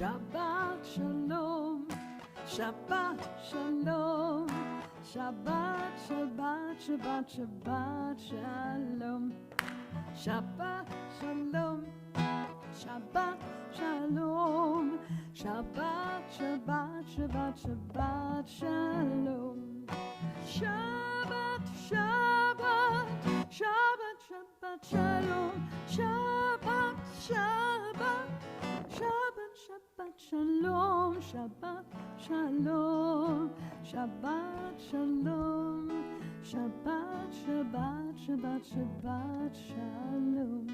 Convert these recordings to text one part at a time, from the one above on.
Shabbat Shalom, Shabbat Shalom, Shabbat, Shabbat, Shabbat, Shabbat Shalom, Shabbat Shalom, Shabbat Shalom, Shabbat, Shabbat, Shabbat, Shabbat Shalom, Shabbat, Shabbat, Shabbat, Shabbat Shalom, Shabbat, Shabbat, Shabbat, Shabbat Shalom, Shabbat Shalom, Shabbat Shalom, Shabbat, Shabbat, Shabbat, Shabbat Shalom.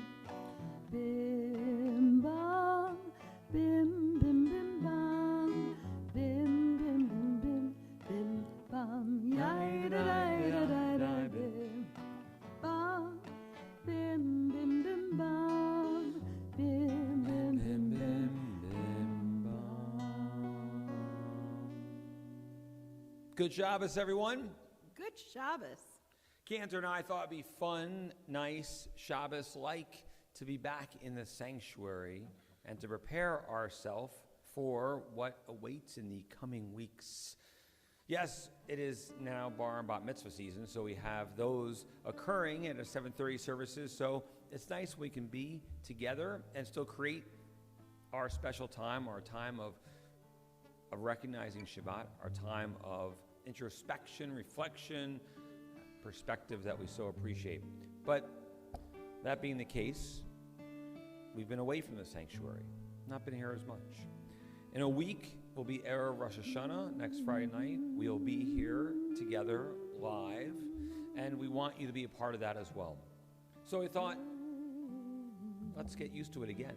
Bim bam, bim bim bim bam, bim bim bim bim bim bam, yai da da da da da bim bam, bim bim bim bam, bim bim bim bim bim bam. Good Shabbos, everyone. Good Shabbos. Cantor and I thought it'd be fun, nice, Shabbos-like to be back in the sanctuary and to prepare ourselves for what awaits in the coming weeks. Yes, it is now Bar and Bat Mitzvah season, so we have those occurring at our 7:30 services, so it's nice we can be together and still create our special time, our time of recognizing Shabbat, our time of introspection, reflection, perspective that we so appreciate. But that being the case, we've been away from the sanctuary, not been here as much. In a week, we'll be Erev Rosh Hashanah, next Friday night. We'll be here together live, and we want you to be a part of that as well. So we thought, let's get used to it again.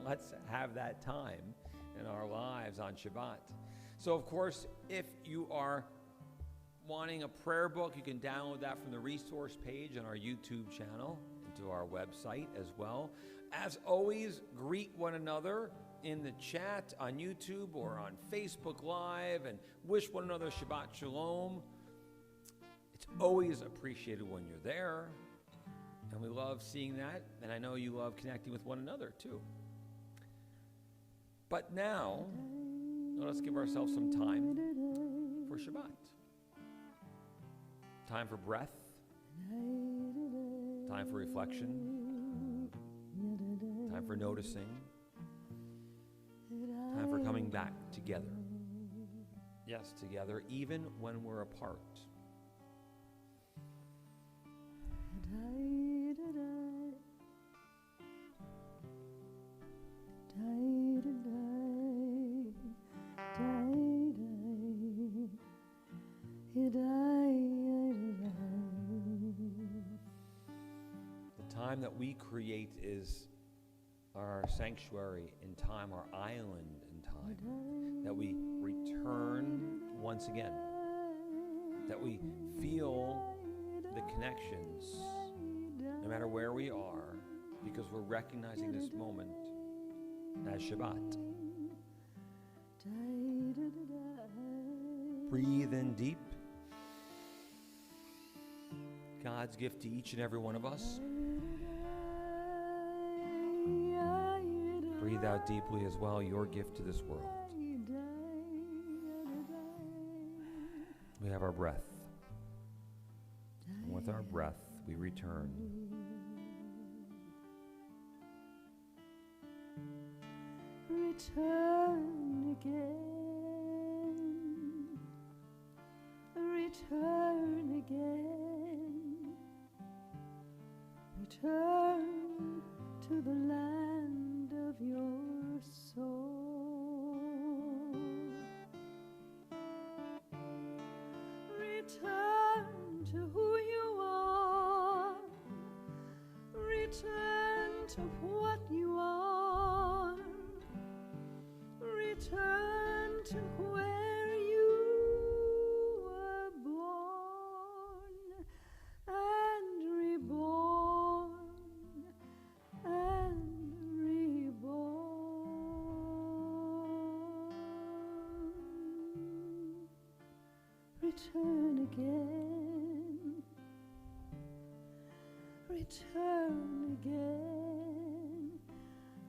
Let's have that time in our lives on Shabbat. So of course, if you are wanting a prayer book, you can download that from the resource page on our YouTube channel and to our website as well. As always, greet one another in the chat on YouTube or on Facebook Live and wish one another Shabbat Shalom. It's always appreciated when you're there, and we love seeing that, and I know you love connecting with one another too. But now, let us give ourselves some time for Shabbat. Time for breath, time for reflection, time for noticing, time for coming back together. Yes, together, even when we're apart. The time that we create is our sanctuary in time, our island in time, that we return once again, that we feel the connections no matter where we are, because we're recognizing this moment as Shabbat. Breathe in deep. God's gift to each and every one of us. Breathe out deeply as well, your gift to this world. We have our breath. And with our breath, we return. Return again. Return again. Return to the land of your soul. Return to who you are. Return to what you are. Return to where you were born and reborn and reborn. Return again. Return again.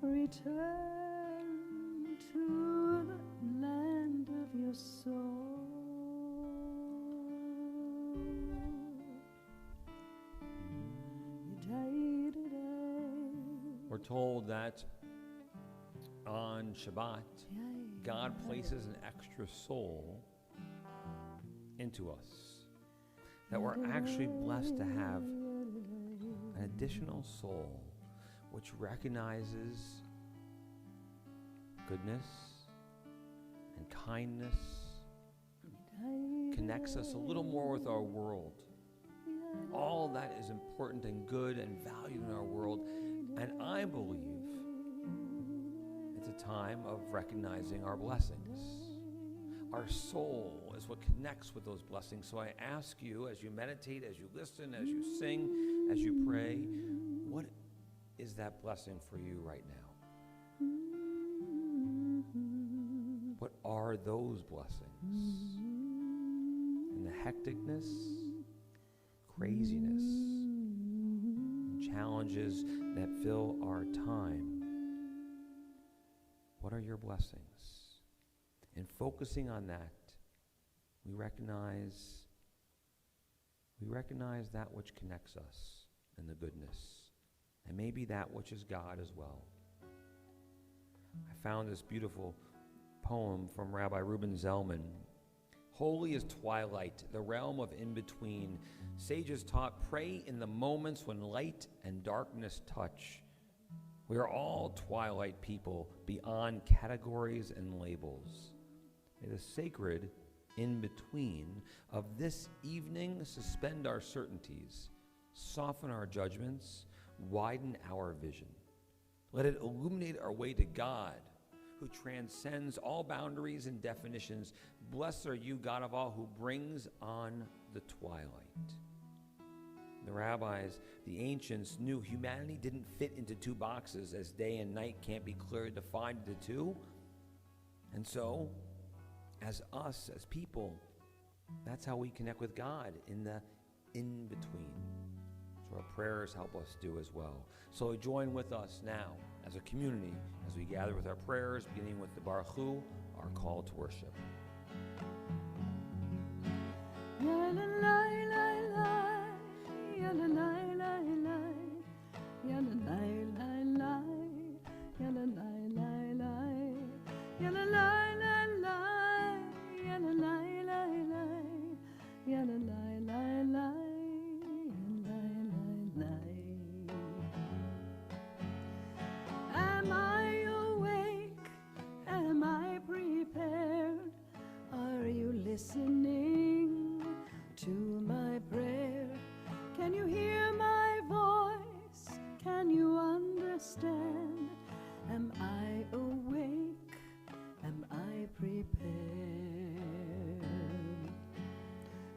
Return to the land of your soul. We're told that on Shabbat, God places an extra soul into us, that we're actually blessed to have an additional soul which recognizes goodness and kindness, connects us a little more with our world. All that is important and good and valued in our world, and I believe it's a time of recognizing our blessings. Our soul is what connects with those blessings. So I ask you, as you meditate, as you listen, as you sing, as you pray, what is that blessing for you right now? What are those blessings? In the hecticness, craziness, and challenges that fill our time, what are your blessings? In focusing on that, we recognize that which connects us in the goodness, and maybe that which is God as well. I found this beautiful poem from Rabbi Reuben Zellman. Holy is twilight, the realm of in-between. Sages taught, pray in the moments when light and darkness touch. We are all twilight people beyond categories and labels. May the sacred in-between of this evening suspend our certainties, soften our judgments, widen our vision. Let it illuminate our way to God, who transcends all boundaries and definitions. Blessed are you, God of all, who brings on the twilight. The rabbis, the ancients, knew humanity didn't fit into two boxes, as day and night can't be clearly defined into two. And so, as us, as people, that's how we connect with God, in the in-between. So our prayers help us do as well. So join with us now as a community as we gather with our prayers, beginning with the Baruch Hu, our call to worship. Am I awake? Am I prepared? Are you listening to my prayer? Can you hear my voice? Can you understand? Am I awake? Am I prepared?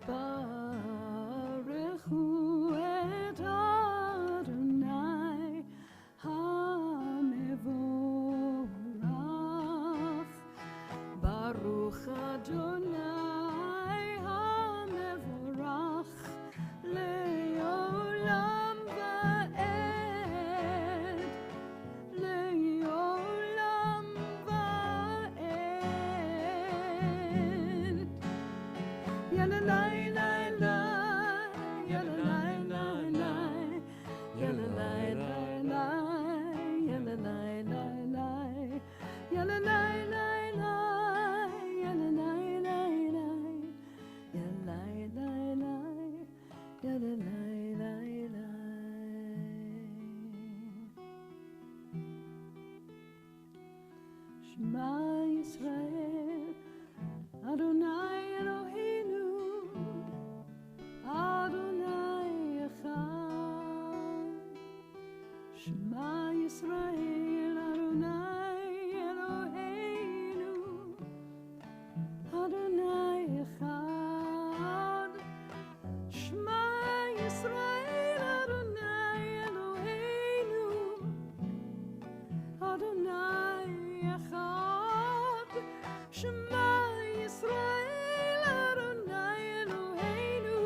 Baruch Hu et Adonai HaMevorach. Baruch Adonai HaMevorach le'olam va'ed, le'olam va'ed. Yalalai lai lai, yalalai lai lai, yalalai lai lai, yalalai lai lai, yalalai lai lai, yalalai lai lai, yalalai lai lai, yalalai lai lai. Shema Yisrael, Adonai Eloheinu, Adonai Echad. Shema Yisrael, Adonai Eloheinu, Adonai Echad. Shema Yisrael, Adonai Eloheinu, Adonai Echad. Shema Yisrael, Adonai Eloheinu,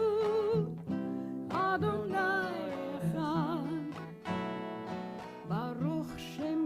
Adonai Echad. Baruch Shem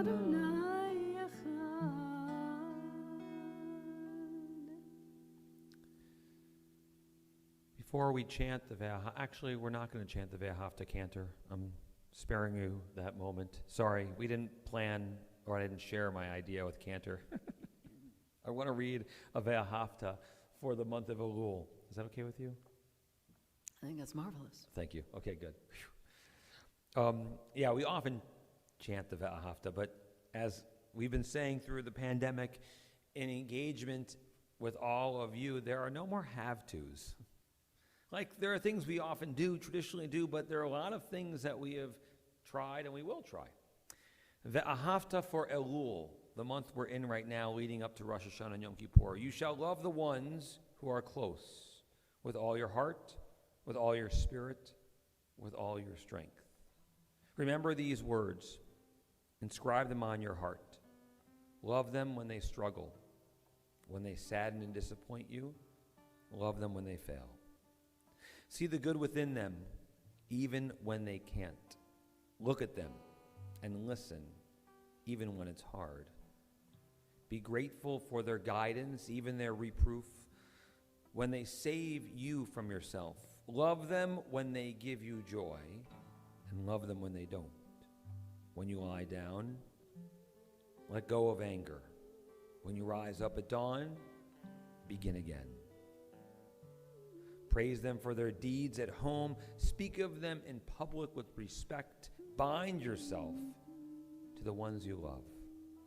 Adonai Echad. Before we chant the actually, we're not going to chant the Ve'ahavta cantor. I'm sparing you that moment. Sorry, we didn't plan, or I didn't share my idea with cantor. I want to read a Ve'ahavta for the month of Elul. Is that okay with you? I think that's marvelous. Thank you. Okay, good. Yeah, we often chant the Ve'ahavta, but as we've been saying through the pandemic, in engagement with all of you, there are no more have-tos. Like, there are things we often do, traditionally do, but there are a lot of things that we have tried and we will try. Ve'ahavta for Elul, the month we're in right now, leading up to Rosh Hashanah and Yom Kippur. You shall love the ones who are close, with all your heart, with all your spirit, with all your strength. Remember these words. Inscribe them on your heart. Love them when they struggle. When they sadden and disappoint you, love them when they fail. See the good within them, even when they can't. Look at them and listen, even when it's hard. Be grateful for their guidance, even their reproof, when they save you from yourself. Love them when they give you joy, and love them when they don't. When you lie down, let go of anger. When you rise up at dawn, begin again. Praise them for their deeds at home. Speak of them in public with respect. Bind yourself to the ones you love,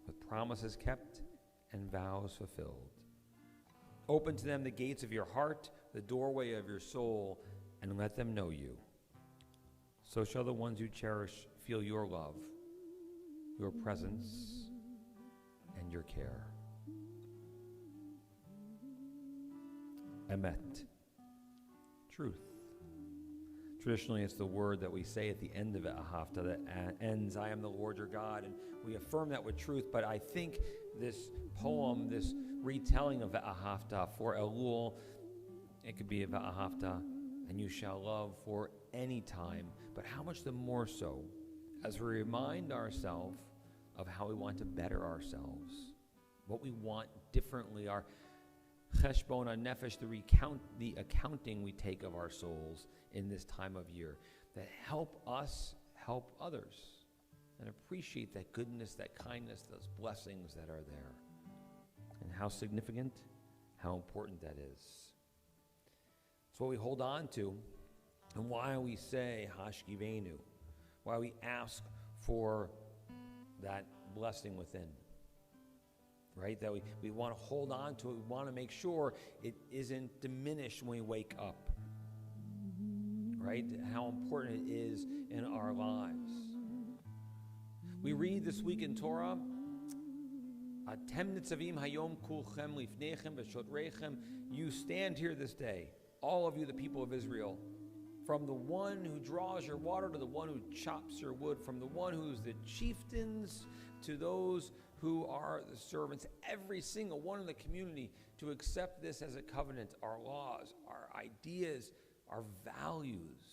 with promises kept and vows fulfilled. Open to them the gates of your heart, the doorway of your soul, and let them know you. So shall the ones you cherish feel your love, your presence, and your care. Emet. Truth. Traditionally, it's the word that we say at the end of Ve'ahavta that ends, I am the Lord your God, and we affirm that with truth, but I think this poem, this retelling of Ve'ahavta for Elul, it could be a Ve'ahavta, and you shall love for any time, but how much the more so as we remind ourselves of how we want to better ourselves, what we want differently, our cheshbon nefesh, the accounting we take of our souls in this time of year that help us help others and appreciate that goodness, that kindness, those blessings that are there, and how significant, how important that is. It's what we hold on to, and why we say hashkivenu, why we ask for that blessing within. Right? That we want to hold on to it. We want to make sure it isn't diminished when we wake up. Right? How important it is in our lives. We read this week in Torah, Atem nitzavim hayom kulchem lifnechem v'shodrechem. You stand here this day, all of you, the people of Israel, from the one who draws your water to the one who chops your wood, from the one who's the chieftains to those who are the servants, every single one in the community, to accept this as a covenant, our laws, our ideas, our values,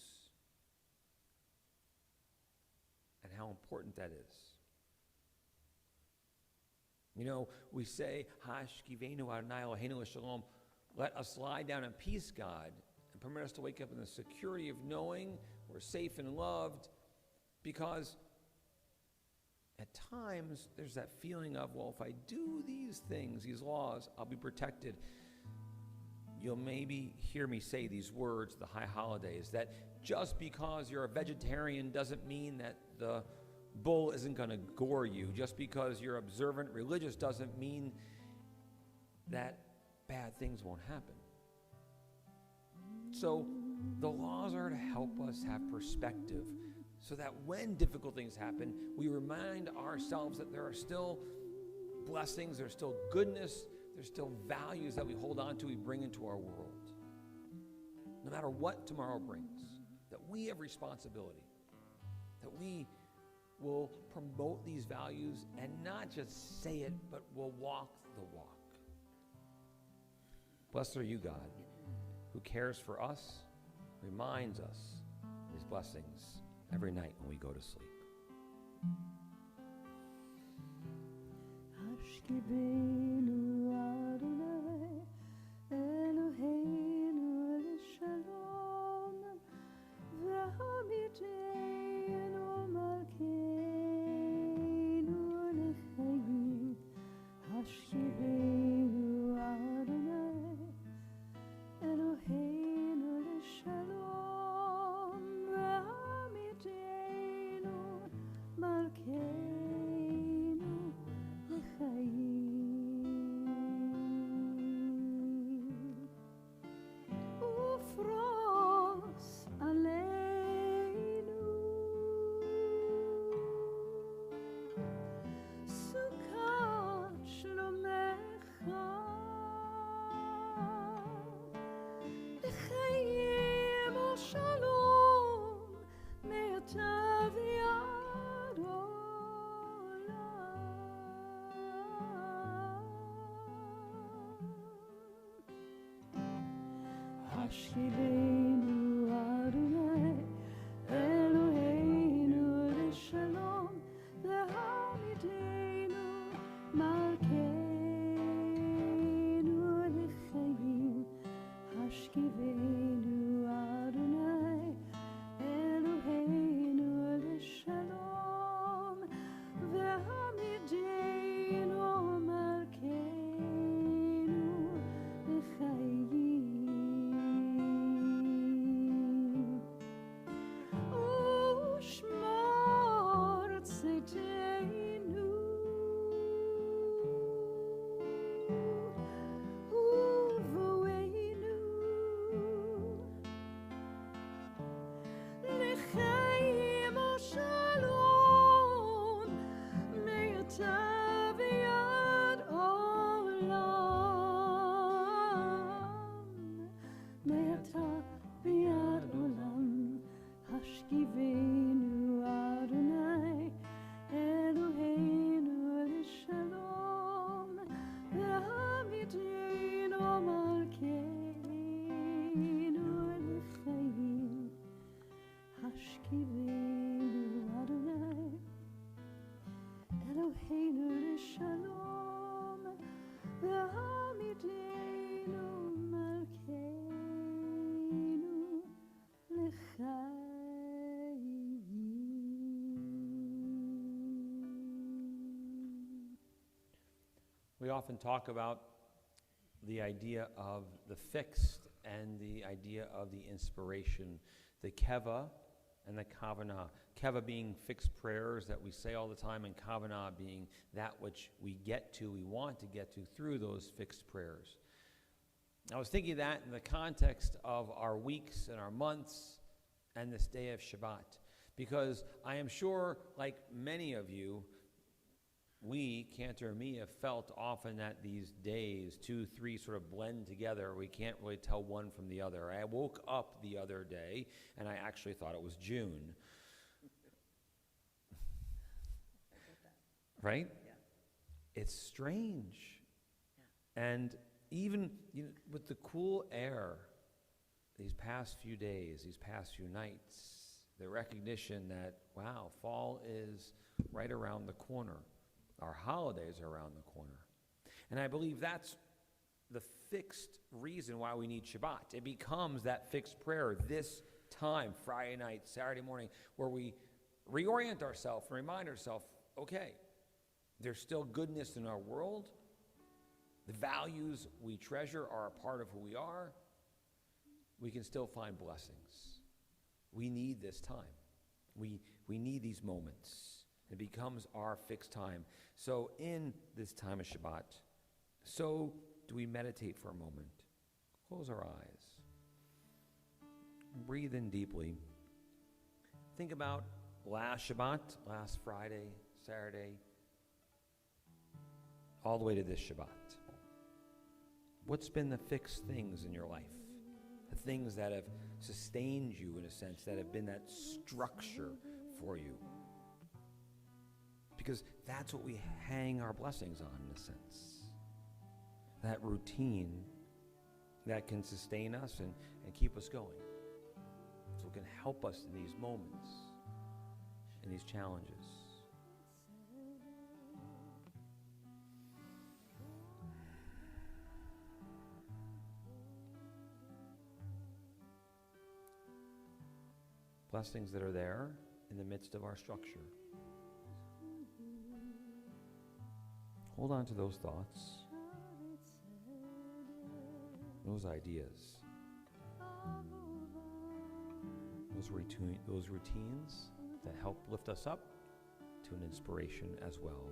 and how important that is. You know, we say, Hashkivenu Adonai Eloheinu l'shalom, let us lie down in peace, God, and permit us to wake up in the security of knowing we're safe and loved, because at times, there's that feeling of, well, if I do these things, these laws, I'll be protected. You'll maybe hear me say these words, the high holidays, that just because you're a vegetarian doesn't mean that the bull isn't going to gore you. Just because you're observant religious doesn't mean that bad things won't happen. So the laws are to help us have perspective, so that when difficult things happen, we remind ourselves that there are still blessings, there's still goodness, there's still values that we hold on to, we bring into our world. No matter what tomorrow brings, that we have responsibility, that we will promote these values and not just say it, but will walk the walk. Blessed are you, God, who cares for us, reminds us of these blessings every night when we go to sleep. Hashkivenu Adonai Eloheinu L'Shalom V'Hamidenu Malkeinu L'Chaim Hashkivenu Adonai Eloheinu L'Shalom V'Hamidenu Malkeinu L'Chaim Ufros Aleinu Sukkot Shlomecha L'chaim Shalom Me'ata v'ad olam Hashkivenu Adonai Eloheinu L'Shalom V'Hamidenu Malkeinu L'Chaim Hashkivenu Adonai Eloheinu L'Shalom V'Hamidenu Malkeinu L'Chaim Ushmor Tzedenu Uvoenu L'Chaim Shalom Me'ata v'ad olam Me'ata v'ad olam Hashkivenu Adonai Eloheinu L'Shalom V'Hamidenu Malkeinu L'Chaim Hashkivenu Adonai Eloheinu L'Shalom V'Hamidenu Malkeinu L'Chaim. We often talk about the idea of the fixed and the idea of the inspiration, the keva and the kavanah. Keva being fixed prayers that we say all the time, and kavanah being that which we want to get to through those fixed prayers. I was thinking that in the context of our weeks and our months and this day of Shabbat, because I am sure, like many of you, we, Cantor and me, have felt often that these days, 2, 3 sort of blend together. We can't really tell one from the other. I woke up the other day, and I actually thought it was June. Right? Yeah. It's strange. Yeah. And even with the cool air these past few days, these past few nights, the recognition that, wow, fall is right around the corner. Our holidays are around the corner. And I believe that's the fixed reason why we need Shabbat. It becomes that fixed prayer this time, Friday night, Saturday morning, where we reorient ourselves and remind ourselves, okay, there's still goodness in our world. The values we treasure are a part of who we are. We can still find blessings. We need this time. We need these moments. It becomes our fixed time. So in this time of Shabbat, so do we meditate for a moment. Close our eyes. Breathe in deeply. Think about last Shabbat, last Friday, Saturday, all the way to this Shabbat. What's been the fixed things in your life? The things that have sustained you in a sense, that have been that structure for you. Because that's what we hang our blessings on, in a sense. That routine that can sustain us and keep us going. So it can help us in these moments, in these challenges. blessings that are there in the midst of our structure. Hold on to those thoughts, those ideas, those routines that help lift us up to an inspiration as well.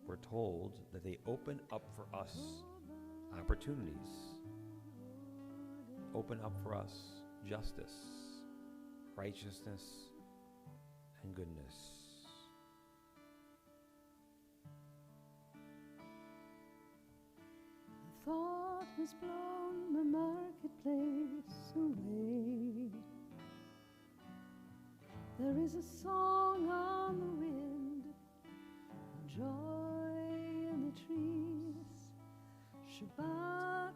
We're told that they open up for us opportunities, open up for us justice, righteousness, and goodness. The thought has blown the marketplace away. There is a song on the wind, joy in the trees. Shabbat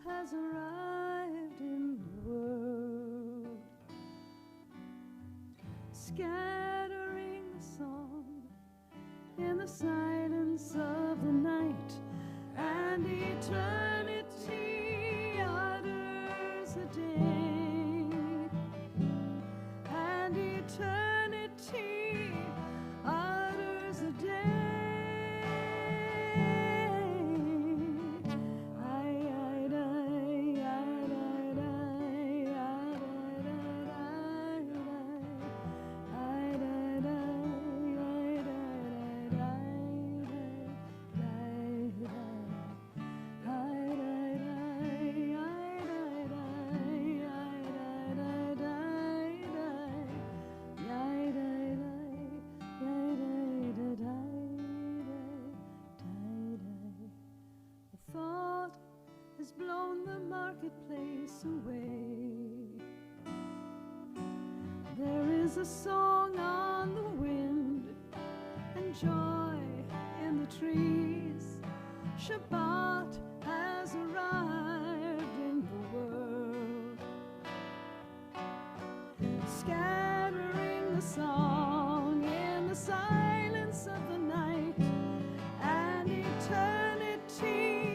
has arrived in the world, scattering the song in the silence of the night, and eternity utters a day, and eternity utters a day. Blown the marketplace away. There is a song on the wind and joy in the trees. Shabbat has arrived in the world, scattering the song in the silence of the night, and eternity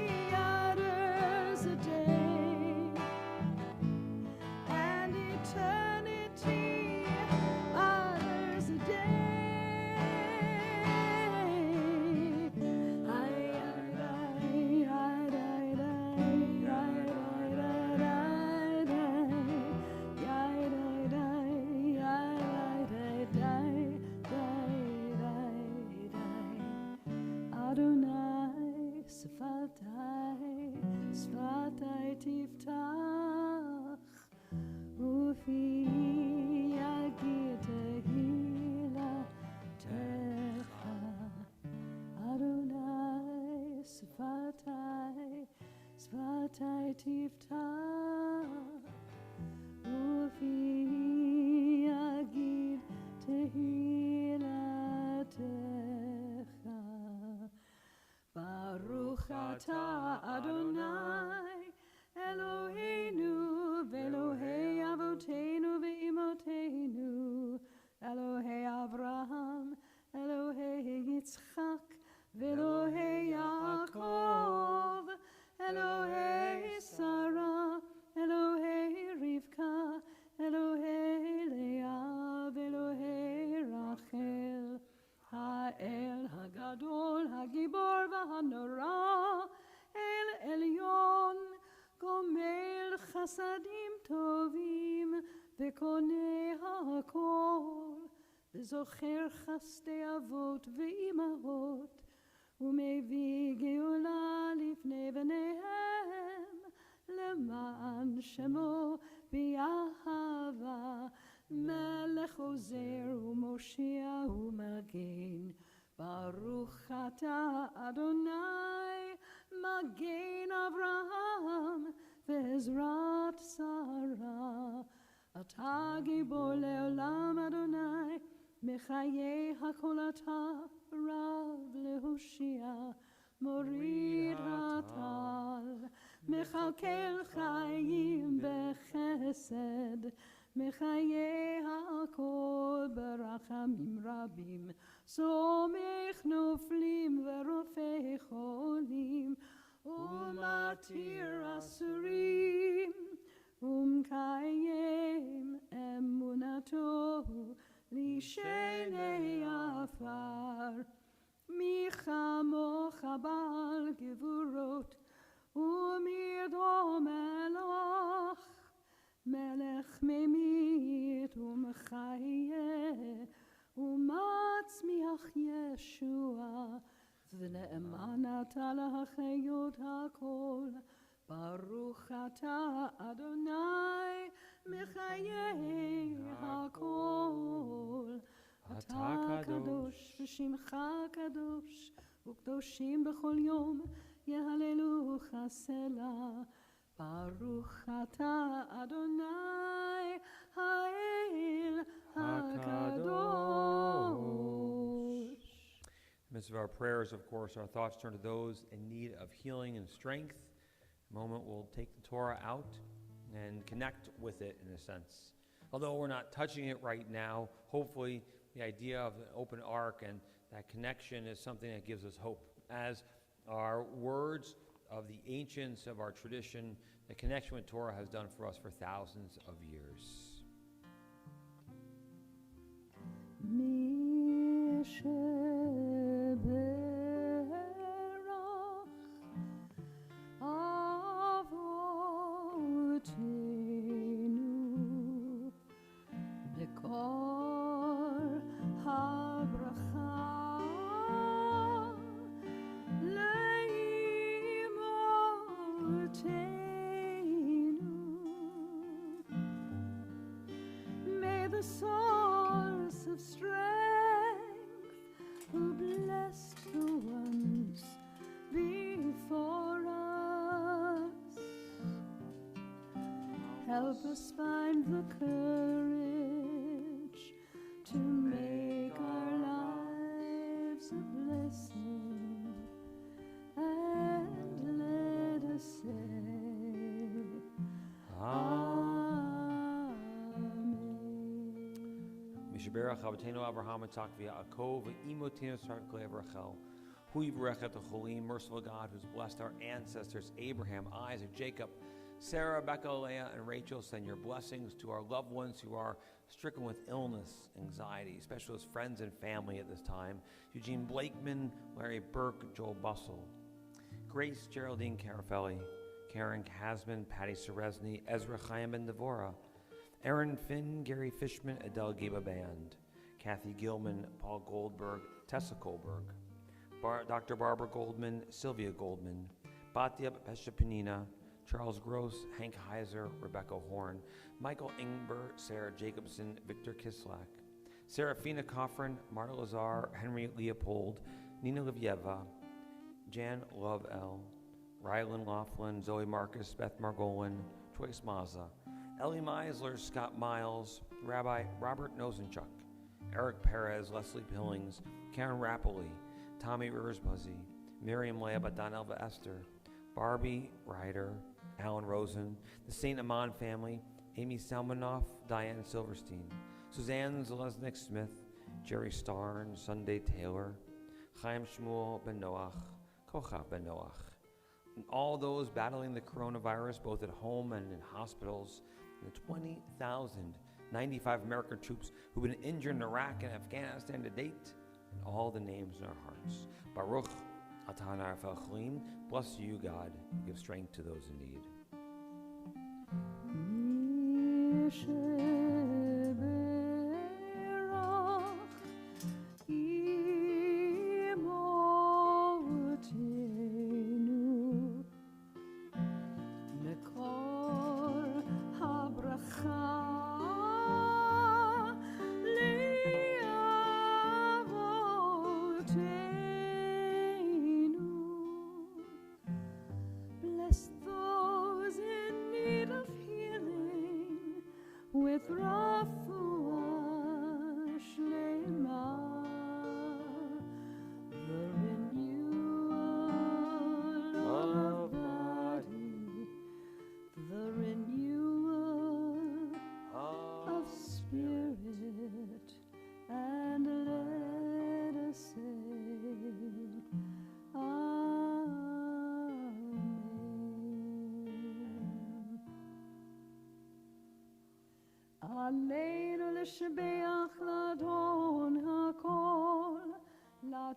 Adonai, Sfatai tiftach, ufi yagir tehilatecha. Adonai, Sfatai tiftach, ufi yagir tehilatecha. Baruch atah Adonai Eloheinu v'Elohei avoteinu v'imoteinu, Elohei Avraham, Elohei Yitzchak, v'Elohei Yaakov, Elohei Sarah, Elohei Rivka, Elohei Leah, v'Elohei Rachel, Ha'el Hagadol, Hagibor v'Hanora, El Elyon, Gomel Chasadim Tovim, V'Konei HaKol, V'Zocher Chasdei Avot V'Imahot, U'Mevi Geula Lifnei B'neihem, Leman Shemo B'Yahava, Melech Ozer U'Moshia U'Magen. Baruch atah Adonai, Magen Avraham, Ve'ezrat Sarah. Atah Gibor Le'olam Adonai, Mechayei HaKol atah, Rav Lehoshia, Morid Hatal, Mechalkel Chayim Bechesed, Mechayei HaKol Berachamim Rabim, Somech Noflim Verofei Cholim, Matir Asurim Kayem Emunato Lishene Afar Michamo Chabal Gevurot Umirdo Melach Melech Memit Umchaye Umatzmiach Yeshua V'ne'emanat lahachayot hakol Baruch ata Adonai Mechayei hakol Ata kadosh v'shimcha kadosh U'kdoshim b'chol yom Yehalelucha Selah Baruch ata Adonai Ha'el HaKadosh. Amidst of our prayers, of course, our thoughts turn to those in need of healing and strength. In a moment, we'll take the Torah out and connect with it in a sense. Although we're not touching it right now, hopefully the idea of an open ark and that connection is something that gives us hope. As our words of the ancients of our tradition, the connection with Torah has done for us for thousands of years. May the source of strength who blessed the ones before us help us find the courage to make our lives a blessing, and let us say Amen. Mishaberach Avotenu Avraham Yitzchak v'Yaakov v'Imotenu Yitzchak Rachel. Hu yivarech et Cholim, merciful God, who's blessed our ancestors Abraham, Isaac, Jacob, Sarah, Rebecca, Leah, and Rachel. Send your blessings to our loved ones who are stricken with illness, anxiety, especially those friends and family at this time. Eugene Blakeman, Larry Burke, Joel Bussell, Grace Geraldine Carafelli, Karen Kasman, Patty Seresny, Ezra Chaim and Devorah, Aaron Finn, Gary Fishman, Adele Geba Band, Kathy Gilman, Paul Goldberg, Tessa Goldberg, Dr. Barbara Goldman, Sylvia Goldman, Batia Pesha Panina, Charles Gross, Hank Heiser, Rebecca Horn, Michael Ingber, Sarah Jacobson, Victor Kislak, Serafina Coffrin, Marta Lazar, Henry Leopold, Nina Livieva, Jan Love L, Rylan Laughlin, Zoe Marcus, Beth Margolin, Joyce Maza, Ellie Meisler, Scott Miles, Rabbi Robert Nosenchuk, Eric Perez, Leslie Pillings, Karen Rapoli, Tommy Rivers Buzzy, Miriam Leah, Donelva Esther, Barbie Ryder, Alan Rosen, the St. Amman family, Amy Salmanoff, Diane Silverstein, Suzanne Zelesnik Smith, Jerry Starn, Sunday Taylor, Chaim Shmuel Ben Noach, Kochav Ben Noach, and all those battling the coronavirus both at home and in hospitals, and the 20,095 American troops who've been injured in Iraq and Afghanistan to date, and all the names in our hearts. Baruch Atah Narafel Chalim, bless you, God, give strength to those in need. Bless those in need of healing.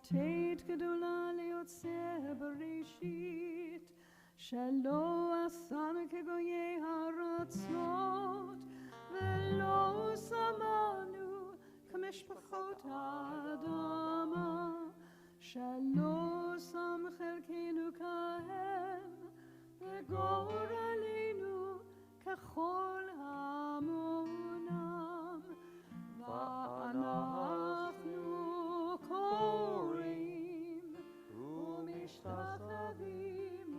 tate גדולה ליוצא בראשית, שלא עשנו כגויי הארצות, ולא שמנו כמשפחות האדמה, שלא שם חלקנו כהם, וגורלנו ככל המונם, ואנחנו קוראים ומשתחווים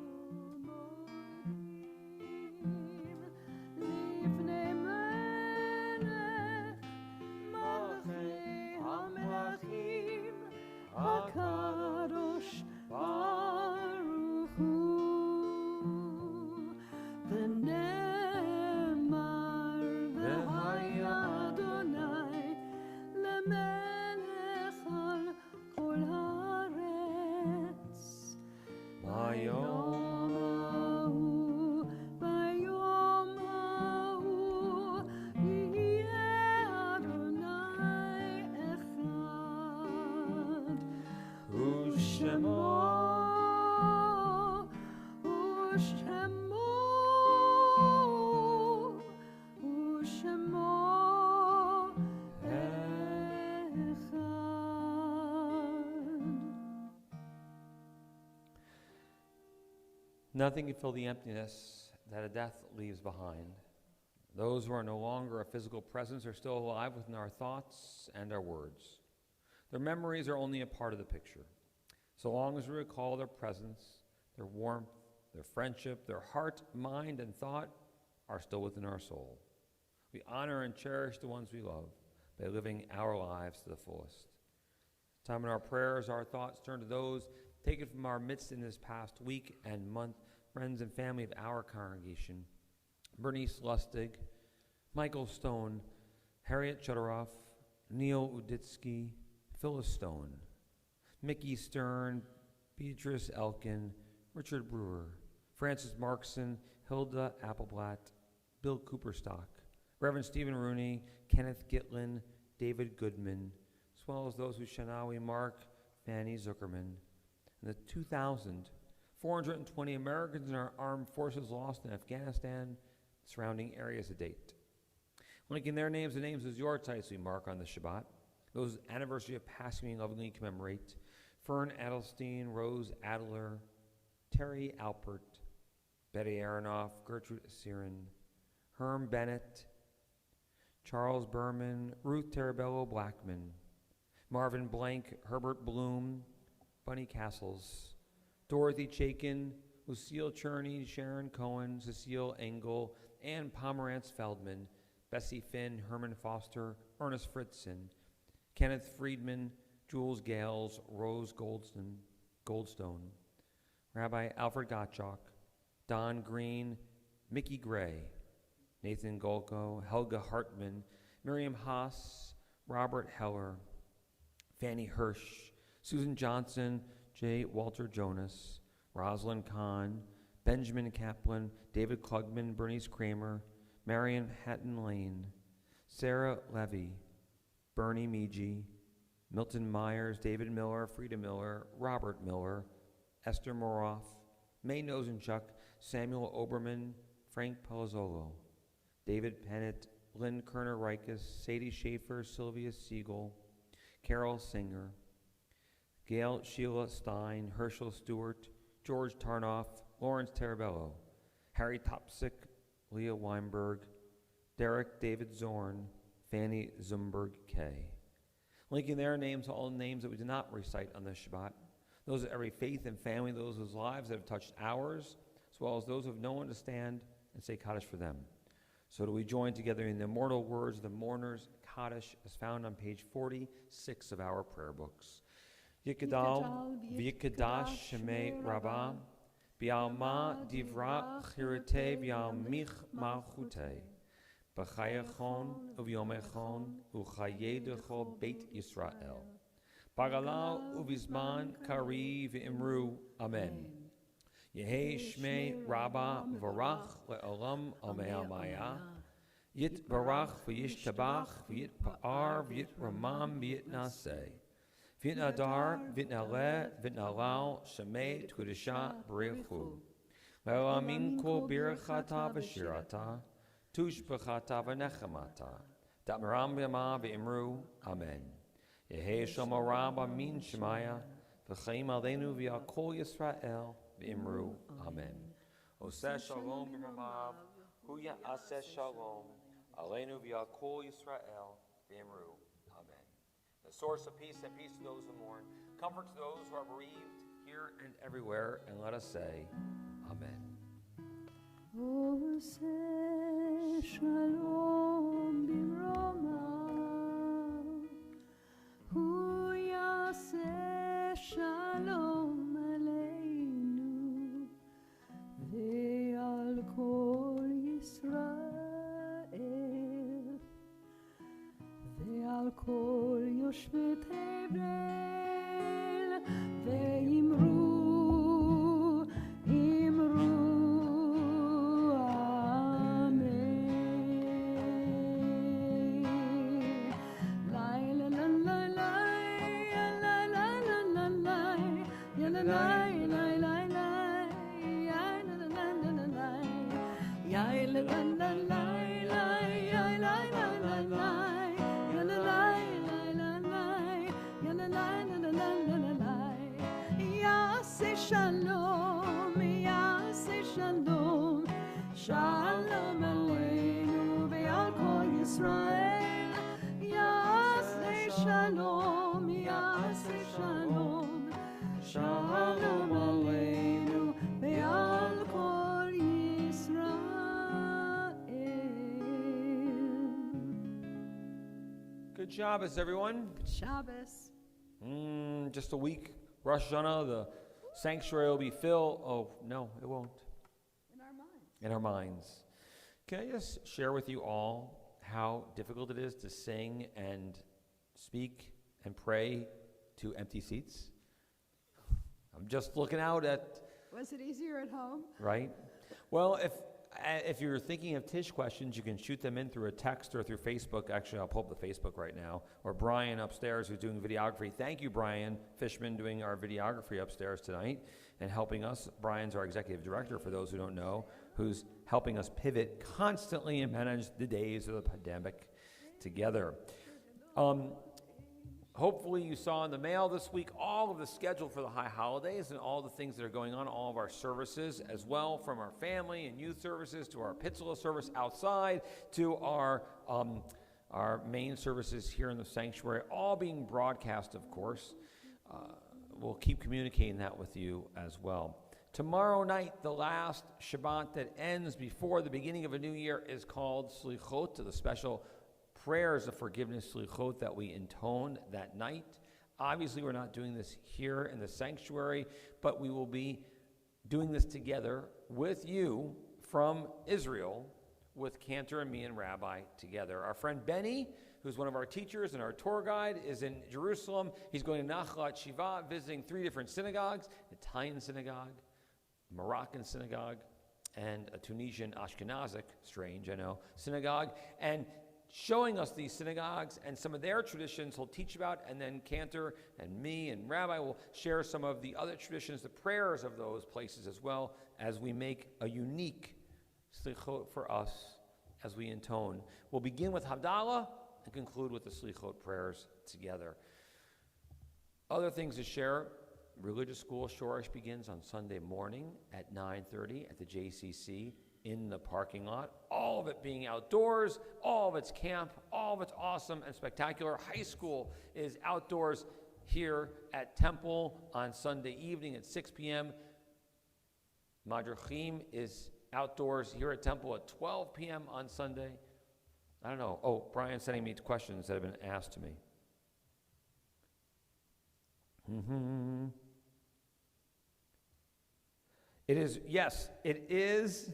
ומודים לפני מלך מלכי המלכים הקדוש ברוך הוא. ונאמר והיה אדוני למלך על כל הארץ. ביום ההוא, ביום ההוא, יהיה אדוני אחד, ושמו Nothing can fill the emptiness that a death leaves behind. Those who are no longer a physical presence are still alive within our thoughts and our words. Their memories are only a part of the picture. So long as we recall their presence, their warmth, their friendship, their heart, mind, and thought are still within our soul. We honor and cherish the ones we love by living our lives to the fullest. Time in our prayers, our thoughts turn to those taken from our midst in this past week and month, friends and family of our congregation: Bernice Lustig, Michael Stone, Harriet Chudaroff, Neil Uditsky, Phyllis Stone, Mickey Stern, Beatrice Elkin, Richard Brewer, Francis Markson, Hilda Appleblatt, Bill Cooperstock, Reverend Stephen Rooney, Kenneth Gitlin, David Goodman, as well as those who shall we mark Fanny Zuckerman, and the 2,420 Americans in our armed forces lost in Afghanistan and surrounding areas to date. Linking their names and names as your titles we mark on the Shabbat, those anniversary of passing we lovingly commemorate: Fern Adelstein, Rose Adler, Terry Alpert, Betty Aronoff, Gertrude Asirin, Herm Bennett, Charles Berman, Ruth Terabello Blackman, Marvin Blank, Herbert Bloom, Bunny Castles, Dorothy Chaikin, Lucille Cherney, Sharon Cohen, Cecile Engel, Ann Pomerantz Feldman, Bessie Finn, Herman Foster, Ernest Fritzen, Kenneth Friedman, Jules Gales, Rose Goldstone, Rabbi Alfred Gottschalk, Don Green, Mickey Gray, Nathan Golko, Helga Hartman, Miriam Haas, Robert Heller, Fanny Hirsch, Susan Johnson, J. Walter Jonas, Rosalind Kahn, Benjamin Kaplan, David Klugman, Bernice Kramer, Marion Hatton Lane, Sarah Levy, Bernie Meege, Milton Myers, David Miller, Frida Miller, Robert Miller, Esther Moroff, May Nosenchuk, Samuel Oberman, Frank Palazzolo, David Pennant, Lynn Kerner-Rikus, Sadie Schaefer, Sylvia Siegel, Carol Singer, Gail Sheila Stein, Herschel Stewart, George Tarnoff, Lawrence Terabello, Harry Topsick, Leah Weinberg, Derek David Zorn, Fanny Zumberg Kay. Linking their names to all names that we did not recite on this Shabbat, those of every faith and family, those whose lives that have touched ours, as well as those who have no one to stand and say Kaddish for them. So do we join together in the immortal words of the mourners' Kaddish as found on page 46 of our prayer books. Yikadal v'yikadash shemei Rabbah, bi'alma divra chirete bi'almich malchute, b'chayachon u'v'yomechon u'chayedecho beit Yisrael. Bagalal u'vizman kari v'imru, Amen. Yehei shmei Rabbah v'varach le'olam amei Yit barach v'yishtabach v'yit pa'ar v'yit ramam v'yit naseh. Vitnadar, Vitnale, Vitnalal, Shemay, Tudisha, Berichu. Le'aminko birchata v'shirata, Tushbechata v'nechamata, Datmaram yama v'imru, Amen. Yehe Shomarab Amin Shemaya, V'chaim Aleinu v'al Kol Yisrael, v'imru, Amen. Oseh Shalom b'mamav, Huya Aseh Shalom, Aleinu v'al Kol Yisrael, v'imru, Amen. The source of peace and peace to those who mourn, comfort to those who are bereaved, here and everywhere, and let us say, Amen. Oseh Shalom b'mamav, Hu Yaseh Shalom Aleinu ve'al Kol Yisrael ve'al Kol Yoshvei Tevel ve'imru Shalom, Yaseh Shalom, Shalom Aleinu ve'al Kol Yisrael. Yaseh Shalom, Yaseh Shalom, Shalom Aleinu ve'al Kol Yisrael. Good Shabbos, everyone. Good Shabbos. Just a week. Rosh Hashanah, the sanctuary will be filled. Oh, no, it won't. In our minds. In our minds. Can I just share with you all how difficult it is to sing and speak and pray to empty seats? I'm just looking out at... Was it easier at home? Right? Well, if you're thinking of Tish questions, you can shoot them in through a text or through Facebook. Actually, I'll pull up the Facebook right now. Or Brian upstairs who's doing videography. Thank you, Brian Fishman, doing our videography upstairs tonight and helping us. Brian's our executive director, for those who don't know, who's helping us pivot constantly and manage the days of the pandemic together. Hopefully you saw in the mail this week all of the schedule for the high holidays and all the things that are going on, all of our services as well, from our family and youth services to our Pitzela service outside to our main services here in the sanctuary, all being broadcast, of course. We'll keep communicating that with you as well. Tomorrow night, the last Shabbat that ends before the beginning of a new year is called Slichot, the special prayers of forgiveness, Slichot, that we intone that night. Obviously, we're not doing this here in the sanctuary, but we will be doing this together with you from Israel, with Cantor and me and Rabbi together. Our friend Benny, who's one of our teachers and our tour guide, is in Jerusalem. He's going to Nachlat Shiva, visiting 3 different synagogues, Italian synagogue, Moroccan synagogue, and a Tunisian Ashkenazic, strange, I know, synagogue, and showing us these synagogues and some of their traditions he'll teach about, and then Cantor and me and Rabbi will share some of the other traditions, the prayers of those places as well, as we make a unique slichot for us as we intone. We'll begin with Havdalah and conclude with the slichot prayers together. Other things to share. Religious school Shorish begins on Sunday morning at 9:30 at the JCC in the parking lot. All of it being outdoors, all of it's camp, all of it's awesome and spectacular. High school is outdoors here at Temple on Sunday evening at 6 p.m. Madrachim is outdoors here at Temple at 12 p.m. on Sunday. I don't know. Oh, Brian's sending me questions that have been asked to me. It is, yes, it is.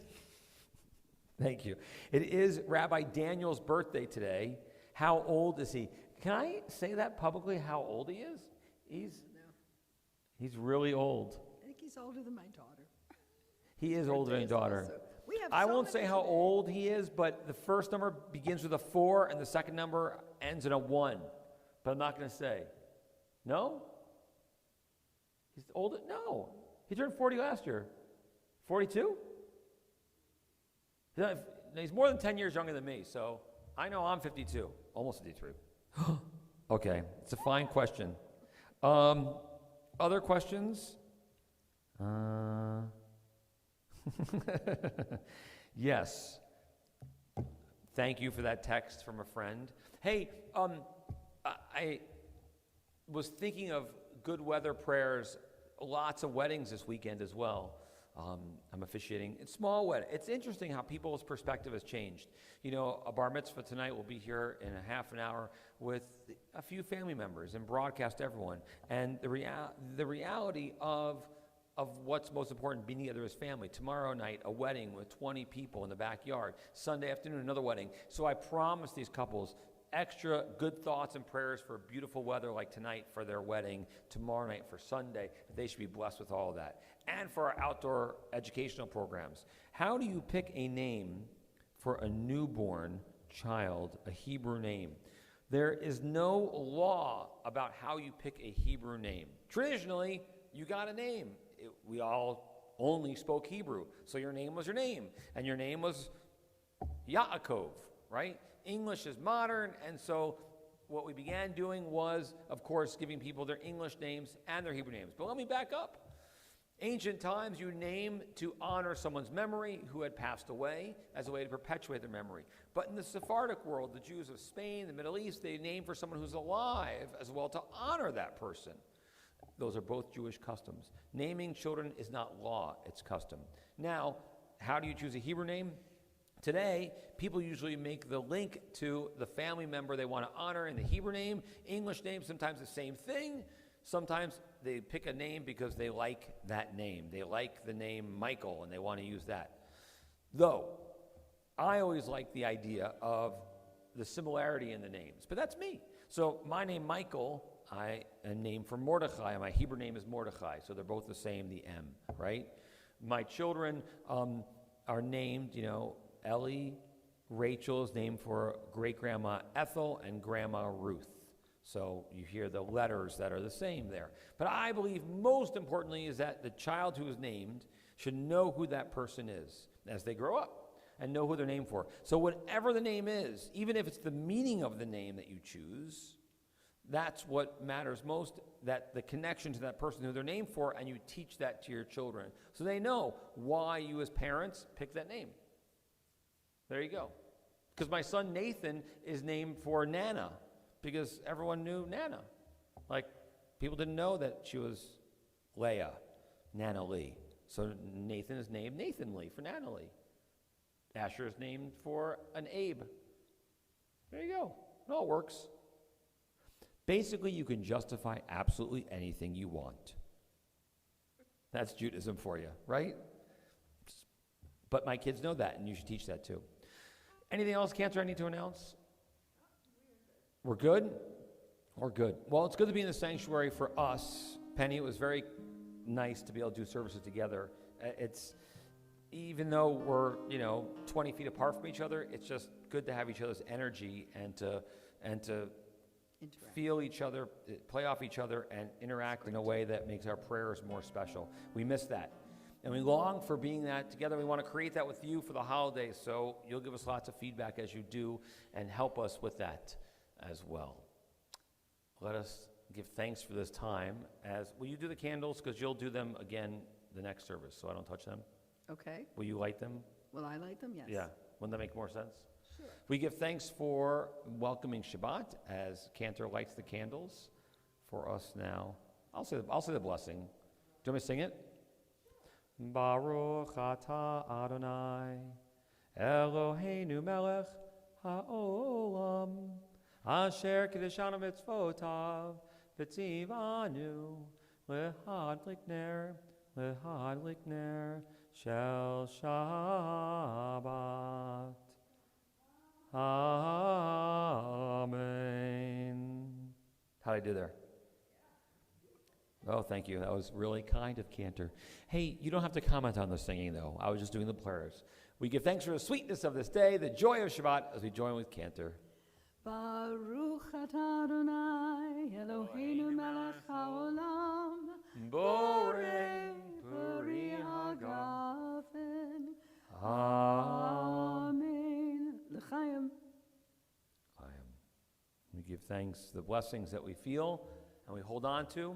Thank you. It is Rabbi Daniel's birthday today. How old is he? Can I say that publicly, how old he is? He's really old. I think he's older than my daughter. He is older than your daughter. I won't say how old he is, but the first number begins with a 4 and the second number ends in a 1. But I'm not going to say. No? He's older? No. He turned 40 last year. 42? He's more than 10 years younger than me, so I know I'm 52, almost 53. Okay, it's a fine question. Other questions? Yes. Thank you for that text from a friend. Hey, I was thinking of good weather prayers, lots of weddings this weekend as well. I'm officiating. It's small wedding. It's interesting how people's perspective has changed. You know, a bar mitzvah tonight will be here in a half an hour with a few family members and broadcast to everyone. And the reality of what's most important, being together as family. Tomorrow night, a wedding with 20 people in the backyard. Sunday afternoon, another wedding. So I promise these couples extra good thoughts and prayers for beautiful weather like tonight for their wedding, tomorrow night for Sunday. They should be blessed with all of that. And for our outdoor educational programs. How do you pick a name for a newborn child, a Hebrew name? There is no law about how you pick a Hebrew name. Traditionally, you got a name. We all only spoke Hebrew, so your name was your name, and your name was Yaakov, right? English is modern, and so what we began doing was, of course, giving people their English names and their Hebrew names. But let me back up. Ancient times, you name to honor someone's memory who had passed away as a way to perpetuate their memory. But in the Sephardic world, the Jews of Spain, the Middle East, they name for someone who's alive as well to honor that person. Those are both Jewish customs. Naming children is not law, it's custom. Now, how do you choose a Hebrew name? Today, people usually make the link to the family member they want to honor in the Hebrew name. English name, sometimes the same thing. Sometimes they pick a name because they like that name. They like the name Michael and they want to use that. Though, I always like the idea of the similarity in the names. But that's me. So my name Michael, a name for Mordechai. My Hebrew name is Mordechai. So they're both the same, the M, right? My children are named, Ellie. Rachel is named for great-grandma Ethel and grandma Ruth. So you hear the letters that are the same there. But I believe most importantly is that the child who is named should know who that person is as they grow up and know who they're named for. So whatever the name is, even if it's the meaning of the name that you choose, that's what matters most, that the connection to that person who they're named for, and you teach that to your children. So they know why you as parents pick that name. There you go. Because my son Nathan is named for Nana, because everyone knew Nana. Like, people didn't know that she was Leah, Nana Lee. So Nathan is named Nathan Lee for Nana Lee. Asher is named for an Abe. There you go. It all works. Basically, you can justify absolutely anything you want. That's Judaism for you, right? But my kids know that, and you should teach that too. Anything else, Cantor, I need to announce? We're good? We're good. Well, it's good to be in the sanctuary for us. Penny, it was very nice to be able to do services together. It's, even though we're, 20 feet apart from each other, it's just good to have each other's energy and to feel each other, play off each other, and interact in a way that makes our prayers more special. We miss that. And we long for being that together. We want to create that with you for the holidays, so you'll give us lots of feedback as you do and help us with that as well. Let us give thanks for this time. Will you do the candles? Because you'll do them again the next service, so I don't touch them. Okay. Will you light them? Will I light them? Yes. Yeah. Wouldn't that make more sense? Sure. We give thanks for welcoming Shabbat as Cantor lights the candles for us now. I'll say the blessing. Do you want me to sing it? Baruch atah Adonai Eloheinu melech haolam asher kiddushanu mitzvotav v'tzivanu lehadlik ner shel Shabbat. Amen. How'd I do there? Oh, thank you. That was really kind of Cantor. Hey, you don't have to comment on the singing, though. I was just doing the prayers. We give thanks for the sweetness of this day, the joy of Shabbat, as we join with Cantor. Baruch atah Adonai Eloheinu melech haolam Borei Peri hagafen Amen. Amen. L'chaim. We give thanks for the blessings that we feel and we hold on to,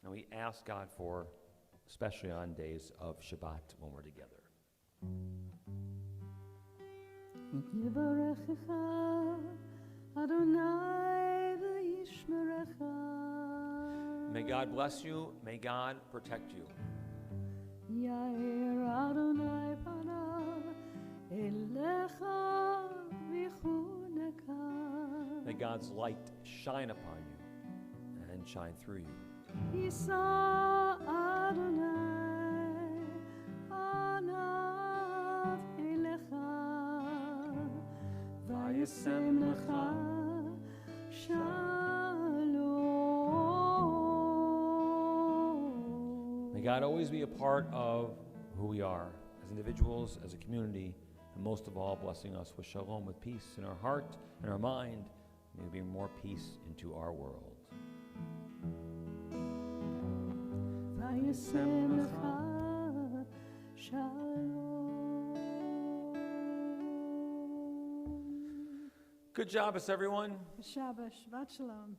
and we ask God for, especially on days of Shabbat when we're together. Yivarechecha Adonai v'yishmerecha. May God bless you. May God protect you. Yair Adonai panav elecha v'chuneka. May God's light shine upon you and shine through you. Yisa Adonai panav elecha v'yasem lecha shalom. May God always be a part of who we are as individuals, as a community, and most of all, blessing us with shalom, with peace in our heart and our mind. May there be more peace into our world. V'yasem lecha shalom. Good Shabbos, everyone. Shabbat, Shabbat Shalom.